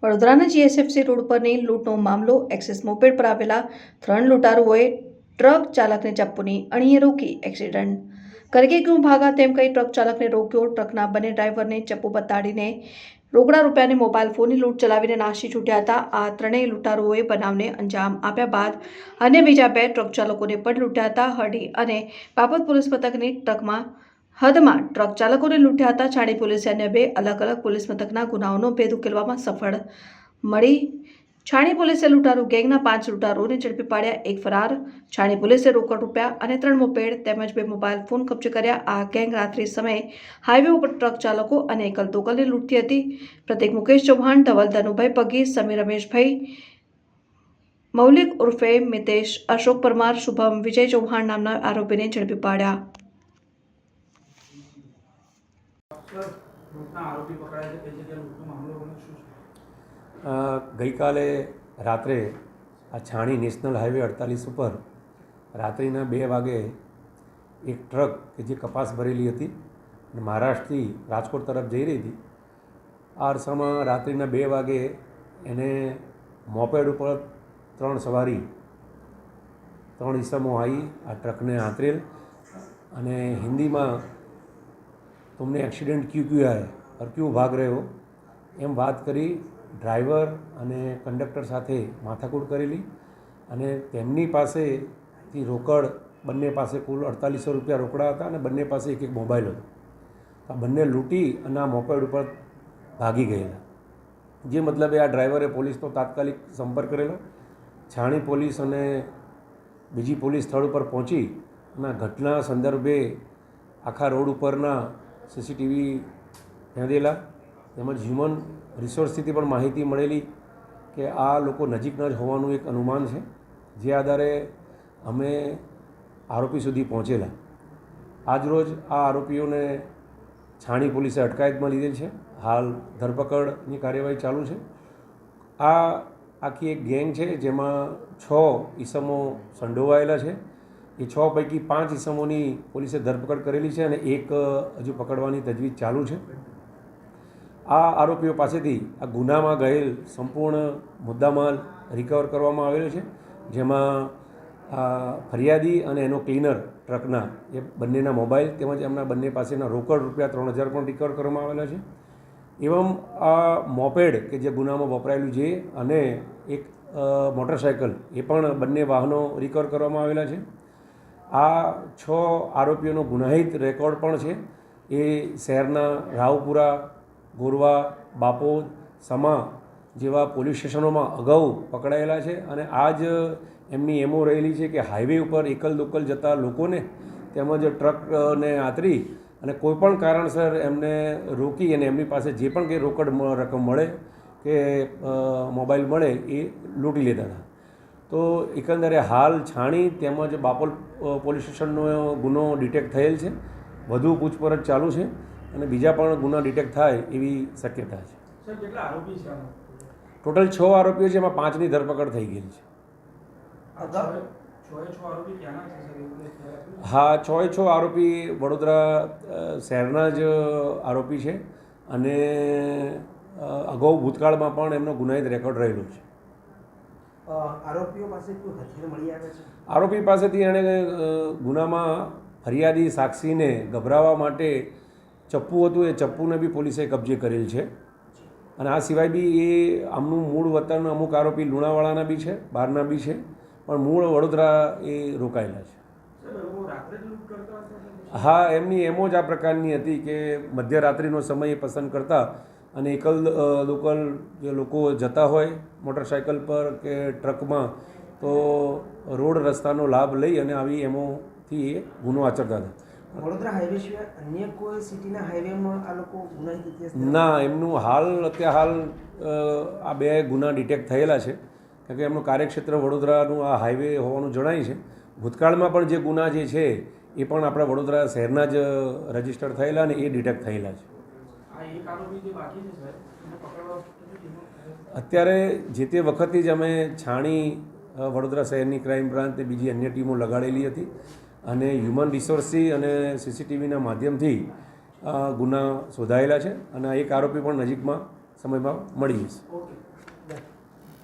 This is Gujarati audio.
વડોદરાના જીએસએફસી રોડ પરની લૂંટનો મામલો એક્સિસ મોપેડ પર આવેલા 3 લૂંટારુઓએ ટ્રક ચાલકને ચપ્પુની અણીએ રોકી એક્સિડન્ટ કરકે ક્यों ભાગા તેમ કહી ટ્રક ચાલકને રોક્યો। ટ્રકના બંને ડ્રાઈવરને ચપ્પુ બતાડીને રોકડા રૂપિયાની મોબાઈલ ફોનની લૂંટ ચલાવીને નાસી છૂટ્યા હતા। આ ત્રણેય લૂંટારુઓએ બનાવને અંજામ આપ્યા બાદ અન્ય બીજા 2 ટ્રક ચાલકોને પણ લૂંટ્યા હતા। હરડી અને બાપત પોલીસ મથકની ટ્રકમાં હદમાં ટ્રક ચાલકોને લૂંટ્યા હતા। છાણી પોલીસે અન્ય 2 અલગ અલગ પોલીસ મથકના ગુનાઓનો ભેદ ઉકેલવામાં સફળ મળી। છાણી પોલીસે લૂંટારૂ ગેંગના 5 લૂંટારુઓને ઝડપી પાડ્યા। 1 ફરાર। છાણી પોલીસે રોકડ રૂપિયા અને 3 મોપેડ તેમજ 2 મોબાઈલ ફોન કબજે કર્યા। આ ગેંગ રાત્રિ સમયે હાઈવે ઉપર ટ્રક ચાલકો અને એકલ દોકલને લૂંટતી હતી। પ્રતિક મુકેશ ચૌહાણ, ધવલ ધનુભાઈ પગી, સમીર રમેશભાઈ, મૌલિક ઉર્ફે મિતેશ અશોક પરમાર, શુભમ વિજય ચૌહાણ નામના આરોપીને ઝડપી પાડ્યા। ગઈકાલે રાત્રે આ છાણી નેશનલ હાઈવે 48 ઉપર રાત્રિના 2 વાગે એક ટ્રક કે જે કપાસ ભરેલી હતી અને મહારાષ્ટ્રથી રાજકોટ તરફ જઈ રહી હતી, આ અરસામાં રાત્રિના 2 વાગે એને મોપેડ ઉપર 3 સવારી 3 ઈસમો આવી આ ટ્રકને આંતરેલ અને હિન્દીમાં तुमने एक्सीडेंट क्यों किया है और क्यों भाग रहे हो एम बात करी ड्राइवर અને કંડક્ટર સાથે માથાકૂટ કરેલી અને તેમની પાસેથી રોકડ બંને પાસે કુલ 4800 રૂપિયા રોકડા હતા અને બંને પાસે એક મોબાઈલ હતો। આ બંને લૂંટી અને આ મોપેડ ઉપર ભાગી ગયેલા, જે મતલબે આ ડ્રાઈવરે પોલીસનો તાત્કાલિક સંપર્ક કરેલો। છાણી પોલીસ અને બીજી પોલીસ સ્થળ ઉપર પહોંચી અને ઘટના સંદર્ભે આખા રોડ ઉપરના સીસીટીવી ખેંચેલા તેમજ હ્યુમન રિસોર્સથી પણ માહિતી મળેલી કે આ લોકો નજીકના જ હોવાનું એક અનુમાન છે, જે આધારે અમે આરોપી સુધી પહોંચેલા। આજરોજ આ આરોપીઓને છાણી પોલીસે અટકાયતમાં લીધેલ છે। હાલ ધરપકડની કાર્યવાહી ચાલુ છે। આ આખી એક ગેંગ છે જેમાં 6 ઈસમો સંડોવાયેલા છે। એ 6 પૈકી 5 ઈસમોની પોલીસે ધરપકડ કરેલી છે અને એક હજુ પકડવાની તજવીજ ચાલુ છે। આ આરોપીઓ પાસેથી આ ગુનામાં ગયેલ સંપૂર્ણ મુદ્દામાલ રિકવર કરવામાં આવેલો છે, જેમાં ફરિયાદી અને એનો ક્લીનર ટ્રકના એ બંનેના મોબાઈલ તેમજ એમના બંને પાસેના રોકડ રૂપિયા 3000 પણ રિકવર કરવામાં આવેલા છે। એવમ આ મોપેડ કે જે ગુનામાં વપરાયેલું છે અને એક મોટરસાઇકલ એ પણ બંને વાહનો રિકવર કરવામાં આવેલા છે। આ 6 આરોપીઓનો ગુનાહિત રેકોર્ડ પણ છે। એ શહેરના રાવપુરા, ગોરવા, બાપોદ, સમા જેવા પોલીસ સ્ટેશનોમાં અગાઉ પકડાયેલા છે અને આ જ એમની એમો રહેલી છે કે હાઈવે ઉપર એકલ દોકલ જતા લોકોને તેમજ ટ્રકને આંતરી અને કોઈપણ કારણસર એમને રોકી અને એમની પાસે જે પણ કંઈ રોકડ રકમ મળે કે મોબાઈલ મળે એ લૂંટી લેતા હતા। તો એકંદરે હાલ છાણી તેમજ બાપોલ પોલીસ સ્ટેશનનો ગુનો ડિટેક્ટ થયેલ છે। વધુ પૂછપરછ ચાલુ છે અને બીજા પણ ગુના ડિટેક્ટ થાય એવી શક્યતા છે। ટોટલ 6 આરોપીઓ છે, એમાં 5ની ધરપકડ થઈ ગયેલી છે। હા, 6 આરોપી વડોદરા શહેરના જ આરોપી છે અને અગાઉ ભૂતકાળમાં પણ એમનો ગુનાહિત રેકોર્ડ રહેલો છે। આરોપી પાસેથી એણે ગુનામાં ફરિયાદી સાક્ષીને ગભરાવવા માટે ચપ્પુ હતું, એ ચપ્પુને બી પોલીસે કબજે કરેલ છે અને આ સિવાય બી એ આમનું મૂળ વતન અમુક આરોપી લુણાવાડાના બી છે, બહારના બી છે, પણ મૂળ વડોદરા એ રોકાયેલા છે। હા, એમની એમો જ આ પ્રકારની હતી કે મધ્યરાત્રિનો સમય પસંદ કરતા અને એકલ લોકલ જે લોકો જતા હોય મોટરસાઇકલ પર કે ટ્રકમાં તો રોડ રસ્તાનો લાભ લઈ અને આવી એમોથી એ ગુનો આચરતા હતા। વડોદરા હાઈવે સિવાય અન્ય કોઈ સિટીના હાઈવેમાં આ લોકો ગુનાહિત ઇતિહાસ? ના, એમનું અત્યારે આ 2 ગુના ડિટેક્ટ થયેલા છે, કારણ કે એમનું કાર્યક્ષેત્ર વડોદરાનું આ હાઈવે હોવાનું જણાય છે। ભૂતકાળમાં પણ જે ગુના જે છે એ પણ આપણા વડોદરા શહેરના જ રજીસ્ટર થયેલા અને એ ડિટેક્ટ થયેલા છે। અત્યારે જે તે વખતથી જ અમે છાણી વડોદરા શહેરની ક્રાઇમ બ્રાન્ચ અને બીજી અન્ય ટીમો લગાડેલી હતી અને હ્યુમન રિસોર્સથી અને સીસીટીવીના માધ્યમથી ગુના શોધાયેલા છે અને એક આરોપી પણ નજીકમાં સમયમાં મળી જશે।